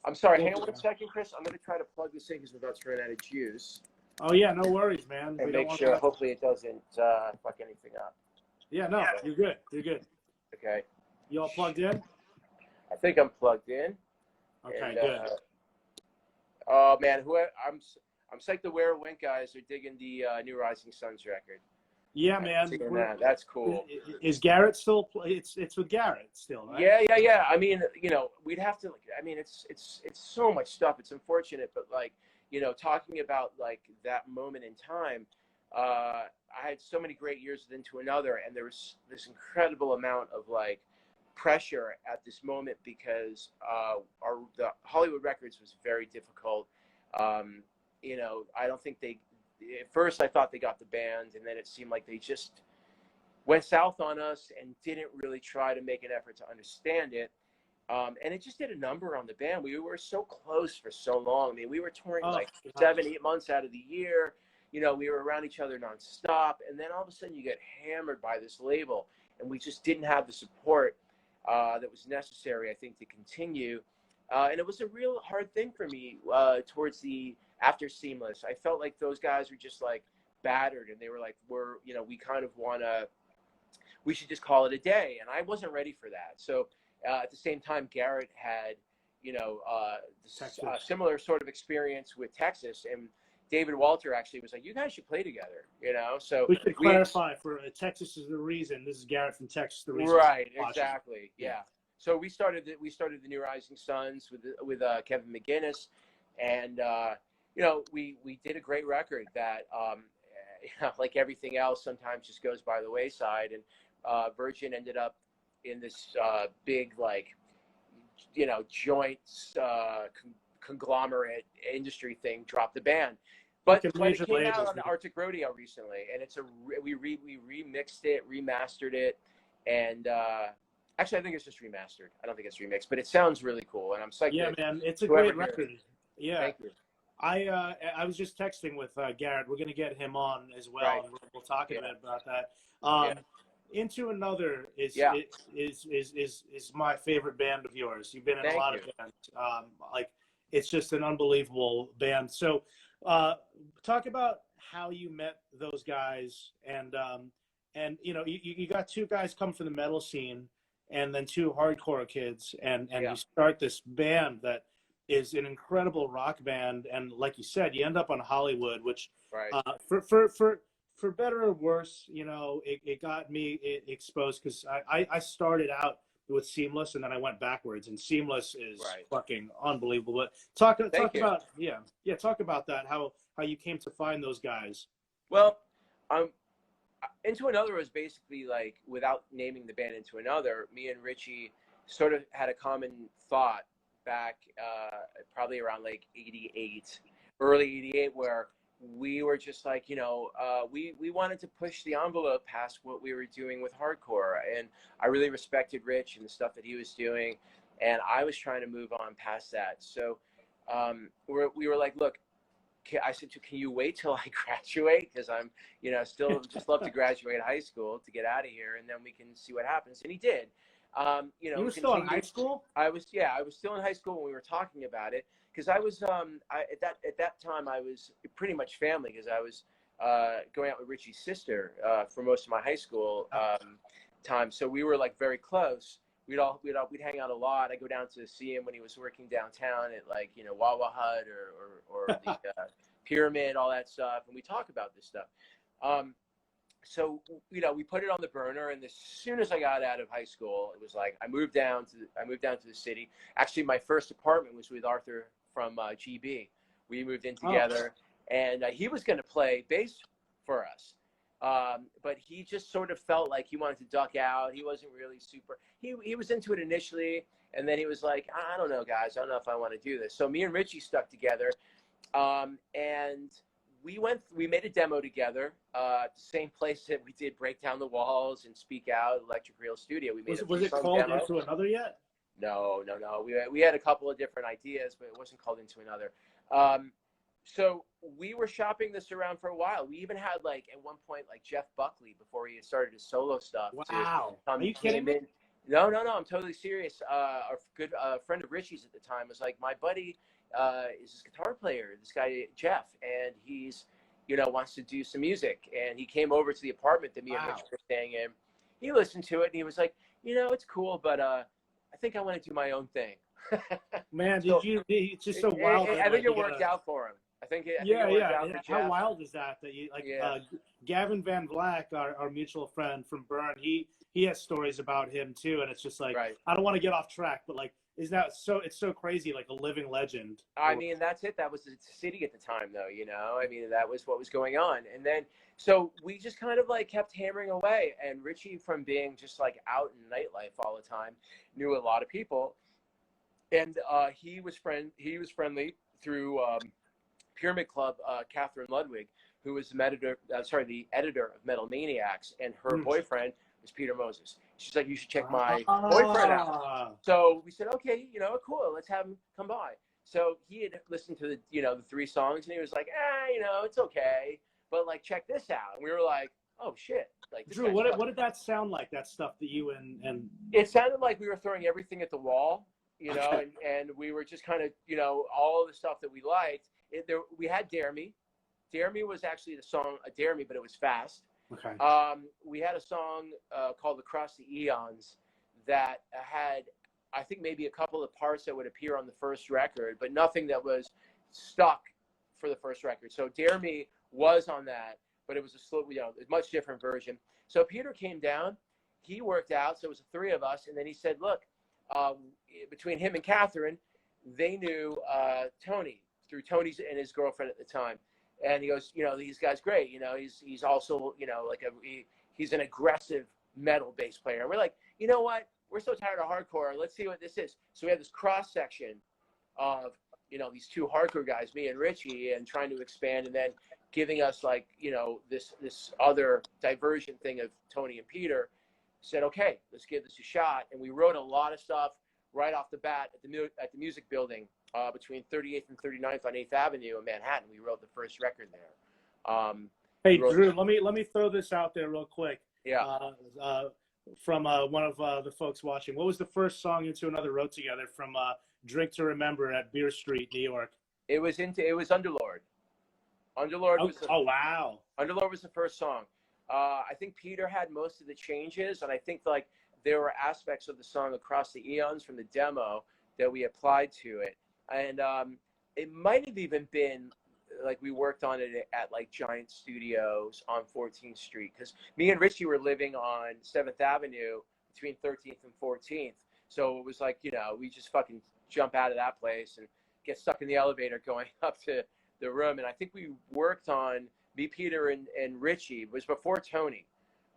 I'm sorry. Hang on 1 second, Chris. I'm going to try to plug this in because we're about to run out of juice. Oh, yeah, no worries, man. And make sure, hopefully it doesn't fuck anything up. Yeah, no, you're good. You're good. Okay. You all plugged in? I think I'm plugged in. Okay, and, good. Oh, man, I'm psyched the Where It Went guys are digging the new Rising Suns record. Yeah, man. That's cool. Is Garrett still? It's with Garrett still, right? Yeah. I mean, we'd have to. I mean, it's so much stuff. It's unfortunate, but like, talking about like that moment in time, I had so many great years with Into Another, and there was this incredible amount of like pressure at this moment because the Hollywood Records was very difficult. You know, I don't think at first I thought they got the band, and then it seemed like they just went south on us and didn't really try to make an effort to understand it. And it just did a number on the band. We were so close for so long. I mean, we were touring like 7-8 months out of the year. You know, we were around each other nonstop. And then all of a sudden you get hammered by this label. And we just didn't have the support that was necessary, I think, to continue. And it was a real hard thing for me towards after Seamless. I felt like those guys were just like battered. And they were like, we kind of we should just call it a day. And I wasn't ready for that. So at the same time, Garrett had, similar sort of experience with Texas, and David Walter actually was like, "You guys should play together," you know. So we should clarify for Texas is the reason. This is Garrett from Texas. The reason, right? Exactly. Yeah. So we started the New Rising Suns with Kevin McGinnis, and we did a great record that like everything else sometimes just goes by the wayside, and Virgin ended up in this big joint conglomerate industry thing, dropped the band. But it came out on the Arctic Rodeo recently, and we remixed it, remastered it, and actually I think it's just remastered. I don't think it's remixed, but it sounds really cool, and I'm psyched. Yeah, man, it's a great record. Yeah, thank you. I was just texting with Garrett. We're gonna get him on as well, right. And we'll talk a bit about that. Into Another is my favorite band of yours. You've been in a lot of bands. It's just an unbelievable band. So talk about how you met those guys, and you got two guys come from the metal scene, and then two hardcore kids, and you start this band that is an incredible rock band, and like you said, you end up on Hollywood, which for better or worse, it got me exposed because I started out with Seamless and then I went backwards, and Seamless is fucking unbelievable. But talk about that, how you came to find those guys. Well, Into Another was basically like, without naming the band Into Another, me and Richie sort of had a common thought back probably around like early 88, where we were just like, we wanted to push the envelope past what we were doing with hardcore. And I really respected Rich and the stuff that he was doing. And I was trying to move on past that. So we were like, look, I said, can you wait till I graduate? Because I'm, still just love to graduate high school to get out of here. And then we can see what happens. And he did. You were still in high school? I was still in high school when we were talking about it. Because I was at that time I was pretty much family, because I was going out with Richie's sister for most of my high school time. So we were like very close. We'd hang out a lot. I'd go down to see him when he was working downtown at Wawa Hut or the Pyramid, all that stuff, and we talk about this stuff. So we put it on the burner, and as soon as I got out of high school, it was like I moved down to the city. Actually, my first apartment was with Arthur from GB. We moved in together, and he was going to play bass for us, but he just sort of felt like he wanted to duck out. He wasn't really super. He was into it initially, and then he was like, I don't know, guys. I don't know if I want to do this. So me and Richie stuck together, and we made a demo together at the same place that we did Break Down the Walls and Speak Out, Electric Real Studio. We made was it called demo. Into Another yet? No. We had a couple of different ideas, but it wasn't called Into Another. So we were shopping this around for a while. We even had at one point Jeff Buckley, before he had started his solo stuff. Wow. Are you kidding me? No, I'm totally serious. A good friend of Richie's at the time was like, my buddy is this guitar player, this guy Jeff, and he's wants to do some music, and he came over to the apartment that me and Rich were staying in. He listened to it, and he was like, it's cool, but I think I want to do my own thing. Man, it's just so wild. I think it worked out for him. I think it worked out for Jeff. How wild is that you Gavin Van Black, our mutual friend from Burn, he has stories about him too, and it's just like, I don't want to get off track, but is that so? It's so crazy, like a living legend. I mean, that's it. That was the city at the time, though, you know? I mean, that was what was going on. And then, so we just kind of like kept hammering away. And Richie, from being just like out in nightlife all the time, knew a lot of people. And he was friendly through Pyramid Club, Catherine Ludwig, who was the editor of Metal Maniacs, and her boyfriend was Peter Moses. She's like, you should check my boyfriend out. So we said, okay, you know, cool, let's have him come by. So he had listened to the 3 songs, and he was like, you know, it's okay, but like check this out. And we were like, oh shit, like this Drew, what did that sound like? That stuff that you and it sounded like we were throwing everything at the wall, you know, okay. and we were just kind of, you know, all of the stuff that we liked. We had Dare Me. Dare Me was actually the song Dare Me, but it was fast. Okay. We had a song called Across the Eons that had, I think, maybe a couple of parts that would appear on the first record, but nothing that was stuck for the first record. So Dare Me was on that, but it was a much different version. So Peter came down, he worked out, so it was the 3 of us, and then he said, look, between him and Catherine, they knew Tony through Tony's and his girlfriend at the time. And he goes, you know, these guys great. You know, he's also, you know, like he's an aggressive metal bass player. And we're like, you know what? We're so tired of hardcore. Let's see what this is. So we have this cross section of, you know, these 2 hardcore guys, me and Richie, and trying to expand, and then giving us like, you know, this other diversion thing of Tony and Peter. Said, okay, let's give this a shot. And we wrote a lot of stuff right off the bat at the music building. Between 38th and 39th on 8th Avenue in Manhattan. We wrote the first record there. Hey, Drew, let me throw this out there real quick. Yeah. From one of the folks watching. What was the first song Into Another wrote together from Drink to Remember at Beer Street, New York? It was Underlord. Underlord was wow. Underlord was the first song. I think Peter had most of the changes, and I think like there were aspects of the song Across the Eons from the demo that we applied to it. And it might have even been like we worked on it at like Giant Studios on 14th Street, because me and Richie were living on 7th Avenue between 13th and 14th. So it was like, you know, we just fucking jump out of that place and get stuck in the elevator going up to the room. And I think we worked on me, Peter, and Richie. It was before Tony.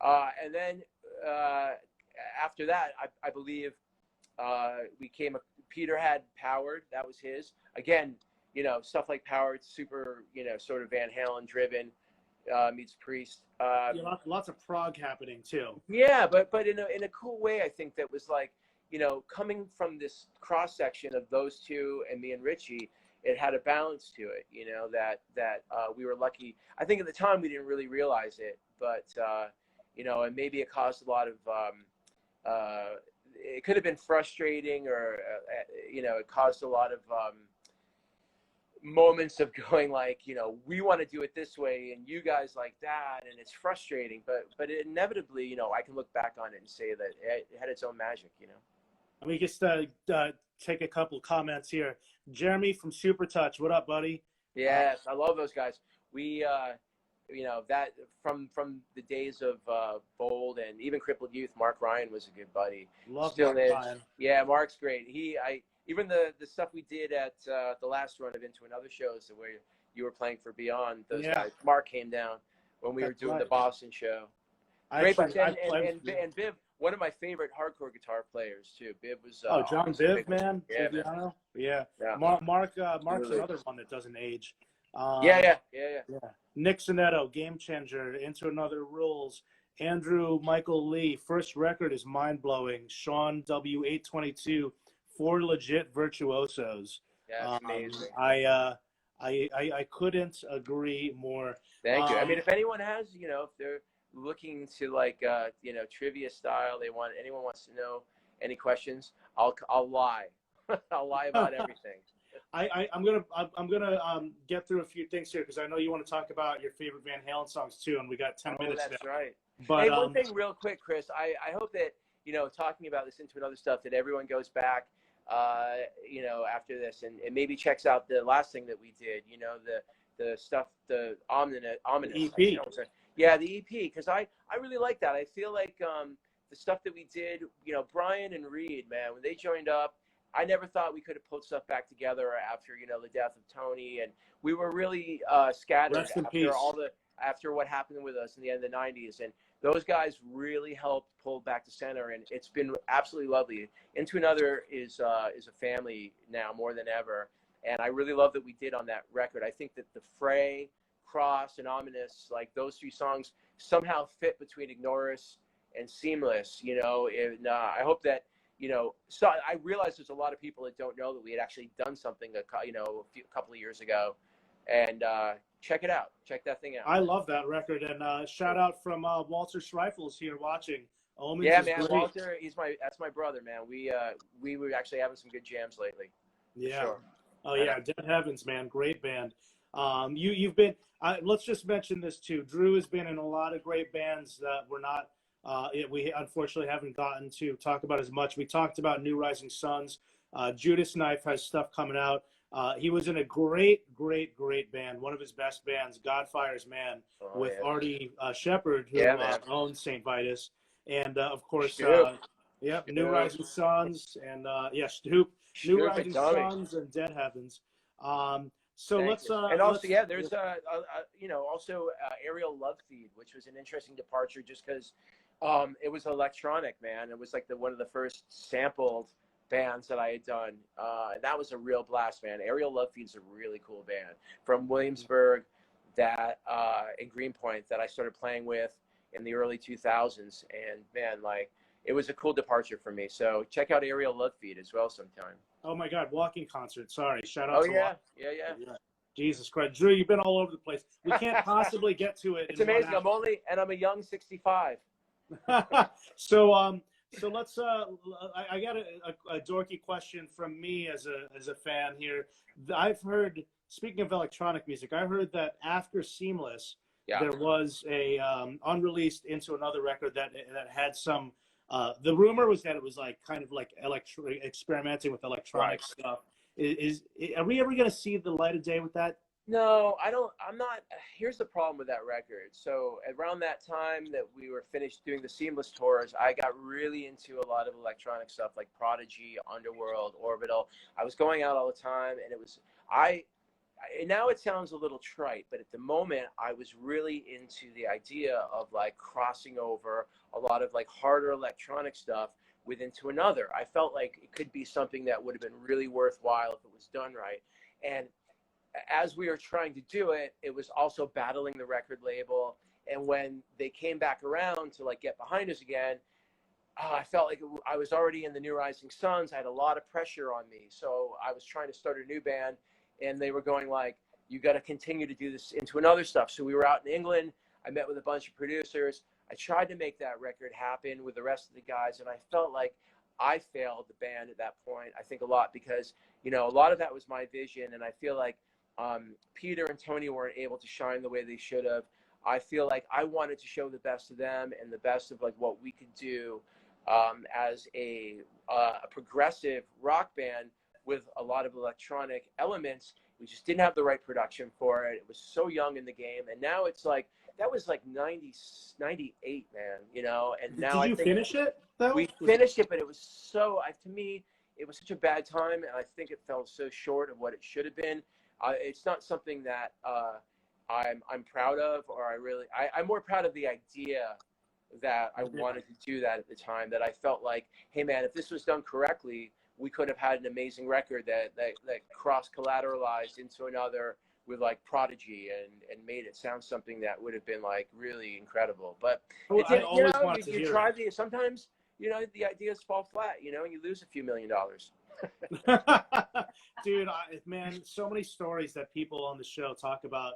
And then after that, I believe Peter had Powered. That was his. Again, you know, stuff like Powered, super, you know, sort of Van Halen driven, meets Priest. Lots of prog happening too. Yeah, but in a cool way, I think that was like, you know, coming from this cross section of those 2 and me and Richie, it had a balance to it, you know, that we were lucky. I think at the time we didn't really realize it, but you know, and maybe it caused a lot of it could have been frustrating, or you know, it caused a lot of moments of going like, you know, we want to do it this way and you guys like that, and it's frustrating, but it inevitably, you know, I can look back on it and say that it had its own magic, you know. Let me just take a couple of comments here. Jeremy from Super Touch, what up, buddy? Yes, I love those guys. We you know, that from the days of Bold and even Crippled Youth, Mark Ryan was a good buddy. Love Still Mark is. Ryan. Yeah, Mark's great. Even the stuff we did at the last run of Into Another shows where you were playing for Beyond, those guys. Mark came down when we were doing the Boston show. Great, and Viv, one of my favorite hardcore guitar players too. Viv was John Viv, man. Yeah, yeah. Mark's another one that doesn't age. Yeah. Nick Sonetto, Game Changer, Into Another Rules. Andrew Michael Lee, first record is mind blowing. Sean W822, 4 legit virtuosos. Yeah, amazing. I couldn't agree more. Thank you. I mean, if anyone has, you know, if they're looking to like, you know, trivia style, anyone wants to know any questions, I'll lie. I'll lie about everything. I'm gonna get through a few things here because I know you want to talk about your favorite Van Halen songs too, and we got 10 minutes. That's now. right. But hey, one thing real quick, Chris. I hope that, you know, talking about this Into Another stuff, that everyone goes back, you know, after this and maybe checks out the last thing that we did. You know, the stuff, the ominous EP. Yeah, the EP, because I really like that. I feel like the stuff that we did, you know, Brian and Reed, man, when they joined up I never thought we could have pulled stuff back together after, you know, the death of Tony, and we were really scattered Rest in after peace. after what happened with us in the end of the '90s, and those guys really helped pull back to center, and it's been absolutely lovely. Into Another is a family now more than ever, and I really love that we did on that record. I think that the Fray, Cross, and Ominous, like those three songs, somehow fit between Ignorus and Seamless, you know, and I hope that, you know, so I realize there's a lot of people that don't know that we had actually done something, you know, a couple of years ago, and check it out. Check that thing out. I love that record, and shout out from Walter Schreifels here watching. Omens Yeah, is man, great. Walter, that's my brother, man. We were actually having some good jams lately. Yeah. Sure. Oh yeah, Dead Heavens, man, great band. You've been. Let's just mention this too. Drew has been in a lot of great bands that we're not. We unfortunately haven't gotten to talk about as much. We talked about New Rising Suns. Judas Knife has stuff coming out. He was in a great band, one of his best bands, Godfire's Man, with Artie Shepherd, who owns St. Vitus, and of course, New Rising Suns, and Stoop, New Rising Suns, and Dead Heavens. So let's and also there's you know, also Aerial Love Feed, which was an interesting departure just because it was electronic, man. It was like one of the first sampled bands that I had done. That was a real blast, man. Aerial Love Feed's a really cool band from Williamsburg that in Greenpoint that I started playing with in the early 2000s, and man, like it was a cool departure for me. So check out Aerial Love Feed as well sometime. Oh my God, Walking Concert. Sorry, shout out. Oh to yeah. Jesus Christ, Drew, you've been all over the place. We can't possibly get to it. It's amazing. I'm a young 65. So let's. I got a dorky question from me as a fan here. I've heard. Speaking of electronic music, I heard that after Seamless, there was a unreleased Into Another record that had some. The rumor was that it was like kind of like experimenting with electronic stuff. Are we ever going to see the light of day with that? No, I don't. I'm not. Here's the problem with that record. So around that time that we were finished doing the Seamless tours, I got really into a lot of electronic stuff like Prodigy, Underworld, Orbital. I was going out all the time, and it was now it sounds a little trite, but at the moment I was really into the idea of like crossing over a lot of like harder electronic stuff with Into Another. I felt like it could be something that would have been really worthwhile if it was done right. And as we were trying to do it, it was also battling the record label. And when they came back around to like get behind us again, I felt like I was already in the New Rising Suns. I had a lot of pressure on me. So I was trying to start a new band, and they were going like, you got to continue to do this Into Another stuff. So we were out in England. I met with a bunch of producers. I tried to make that record happen with the rest of the guys, and I felt like I failed the band at that point, I think a lot, because, you know, a lot of that was my vision, and I feel like Peter and Tony weren't able to shine the way they should have. I feel like I wanted to show the best of them and the best of like what we could do as a progressive rock band with a lot of electronic elements. We just didn't have the right production for it. It was so young in the game, and now it's like that was like 98, man, you know. And now did you finish it though? We finished it, but it was so to me it was such a bad time, and I think it fell so short of what it should have been. It's not something that I'm proud of, or I'm more proud of the idea that I wanted to do that at the time, that I felt like, hey man, if this was done correctly, we could have had an amazing record that cross-collateralized Into Another with like Prodigy and made it sound something that would have been like really incredible. But you try sometimes, you know, the ideas fall flat, you know, and you lose a few $1 million. Dude, man, so many stories that people on the show talk about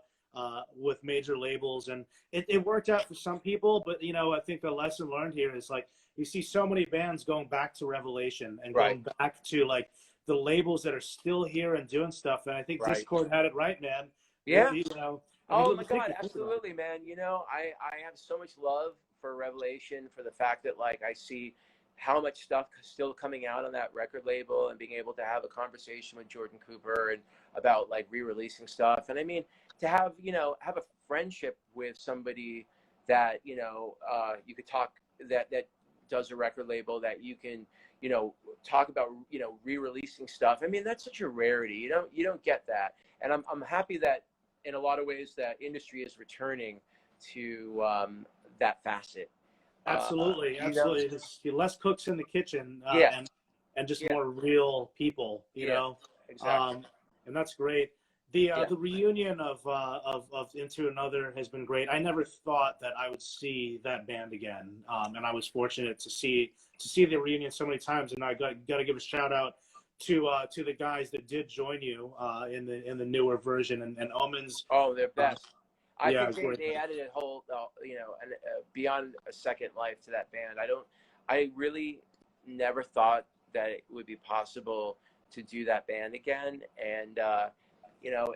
with major labels, and it worked out for some people, but you know, I think the lesson learned here is like you see so many bands going back to Revelation and going back to like the labels that are still here and doing stuff, and I think Discord had it right, man. Yeah. You know, oh my God, absolutely, man. You know, I have so much love for Revelation, for the fact that like I see how much stuff still coming out on that record label, and being able to have a conversation with Jordan Cooper and about like re-releasing stuff. And I mean, to have a friendship with somebody that, you know, you could talk that does a record label, that you can, talk about, re-releasing stuff. I mean, that's such a rarity. You don't get that. And I'm happy that in a lot of ways that industry is returning to that facet. Absolutely, absolutely. There's less cooks in the kitchen, Yeah. and just Yeah. more real people, you know. Exactly. And that's great. The reunion of Into Another has been great. I never thought that I would see that band again, and I was fortunate to see the reunion so many times. And I got to give a shout out to the guys that did join you in the newer version, and Omens. Oh, they're best. I yeah, think they added a whole, beyond a second life to that band. I really never thought that it would be possible to do that band again. And,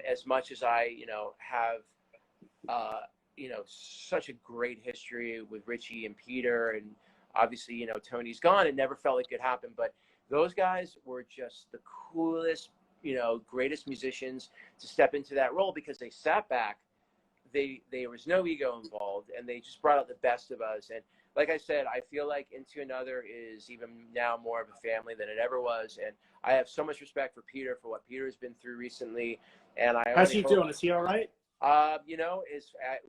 as much as I, have, such a great history with Richie and Peter, and obviously, Tony's gone, it never felt like it could happen. But those guys were just the coolest, greatest musicians to step into that role, because they sat back. There was no ego involved, and they just brought out the best of us. And like I said, I feel like Into Another is even now more of a family than it ever was. And I have so much respect for Peter, for what Peter has been through recently. And how's he doing? Is he all right?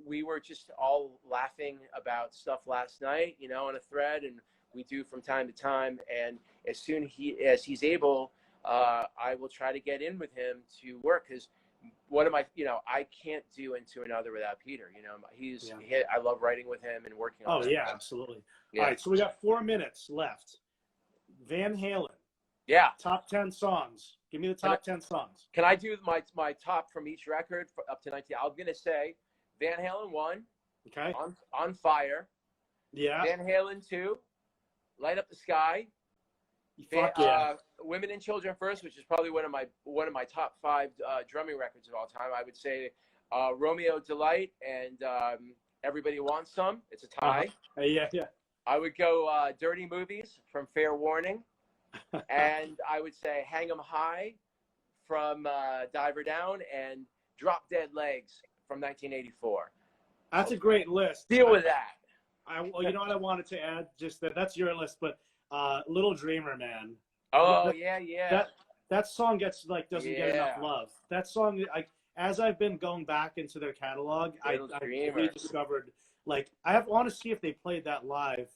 We were just all laughing about stuff last night, on a thread, and we do from time to time. And as soon as he's able, I will try to get in with him to work, because one of my, I can't do Into Another without Peter. I love writing with him and working on. Oh yeah, absolutely. Yeah. All right, so we got 4 minutes left. Van Halen. Yeah. Top 10 songs. Give me the top 10 songs. Can I do my top from each record up to 19? I'm gonna say Van Halen 1. Okay. On Fire. Yeah. Van Halen 2. Light Up the Sky. Fuck yeah. Women and Children First, which is probably one of my top 5 drumming records of all time. I would say Romeo Delight and Everybody Wants Some. It's a tie. Yeah. I would go Dirty Movies from Fair Warning. And I would say Hang 'em High from Diver Down, and Drop Dead Legs from 1984. That's a great list. Deal with that. Well, you know what I wanted to add? Just that's your list, but Little Dreamer, man. Oh, yeah. That song doesn't get enough love. That song, as I've been going back into their catalog, I rediscovered. I want to see if they played that live.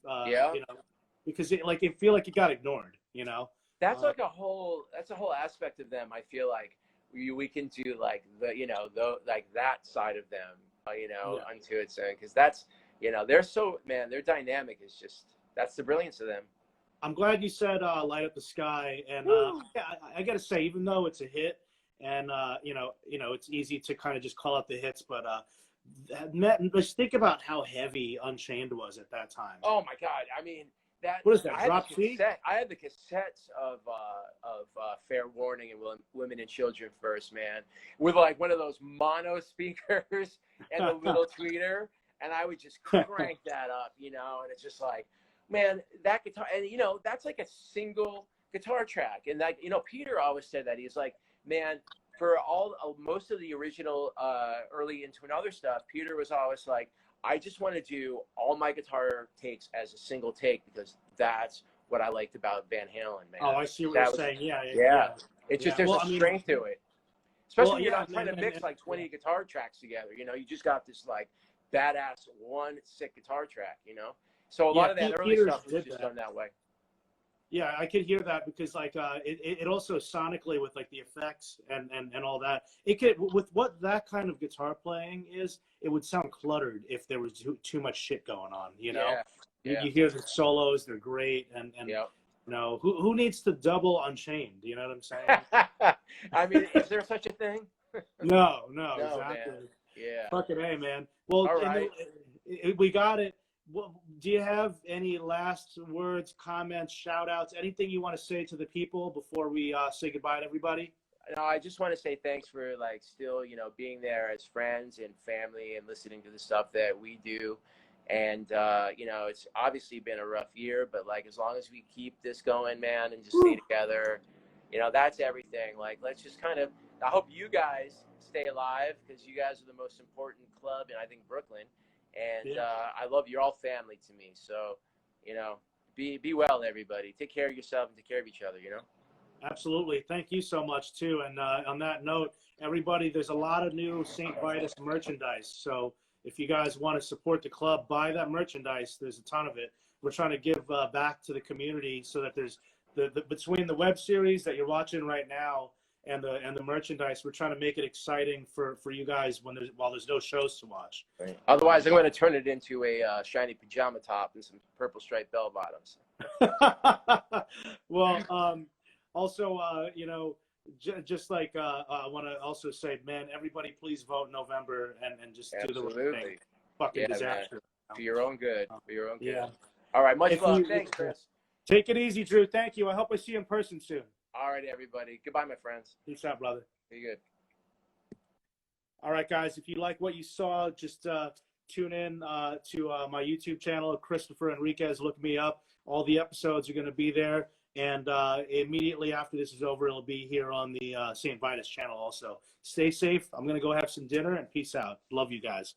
Because it feel like it got ignored. That's a whole aspect of them. I feel like we can do that side of them. Unto its own, because that's their dynamic is just, that's the brilliance of them. I'm glad you said Light Up the Sky, and I gotta say, even though it's a hit, and it's easy to kind of just call out the hits, but just think about how heavy Unchained was at that time. Oh my God! I mean, what is that? Drop C? I had the cassettes of Fair Warning and Women and Children First, man, with one of those mono speakers and the little tweeter, and I would just crank that up, and it's just man, that guitar, and that's like a single guitar track. And Peter always said that. He's like, man, for most of the original early Into Another stuff, Peter was always like, I just want to do all my guitar takes as a single take, because that's what I liked about Van Halen, man. Oh, I see what you're saying. Yeah. It's just, there's a strength to it. Especially when you're not trying to mix 20 guitar tracks together, you just got this badass one sick guitar track, So a lot of that early stuff was just done that way. Yeah, I could hear that, because it also sonically, with the effects and all that, it could, with what that kind of guitar playing is, it would sound cluttered if there was too much shit going on. Yeah. You hear the solos, they're great, and who needs to double Unchained? You know what I'm saying? I mean, is there such a thing? No, exactly. Man. Yeah. Fucking A, man. Well, all right. We got it. Well, do you have any last words, comments, shout outs, anything you want to say to the people before we say goodbye to everybody? No, I just want to say thanks for still, being there as friends and family and listening to the stuff that we do. And, it's obviously been a rough year, but as long as we keep this going, man, and just stay together, that's everything. Let's just I hope you guys stay alive, because you guys are the most important club in, I think, Brooklyn. And I love, you're all family to me. So, be well, everybody. Take care of yourself and take care of each other. Absolutely. Thank you so much, too. And on that note, everybody, there's a lot of new St. Vitus merchandise. So if you guys want to support the club, buy that merchandise. There's a ton of it. We're trying to give back to the community so that there's between the web series that you're watching right now and the merchandise, we're trying to make it exciting for you guys while there's no shows to watch. Right. Otherwise, I'm going to turn it into a shiny pajama top and some purple striped bell bottoms. Well, also, just like I want to also say, man, everybody please vote November and just Absolutely. do the right thing. Fucking disaster. Man. For your own good. For your own good. Yeah. All right. Much love. Thanks, Chris. Take it easy, Drew. Thank you. I hope I see you in person soon. All right, everybody. Goodbye, my friends. Peace out, brother. Be good. All right, guys. If you like what you saw, just tune in to my YouTube channel, Christopher Enriquez. Look me up. All the episodes are going to be there. And immediately after this is over, it'll be here on the St. Vitus channel also. Stay safe. I'm going to go have some dinner, and peace out. Love you guys.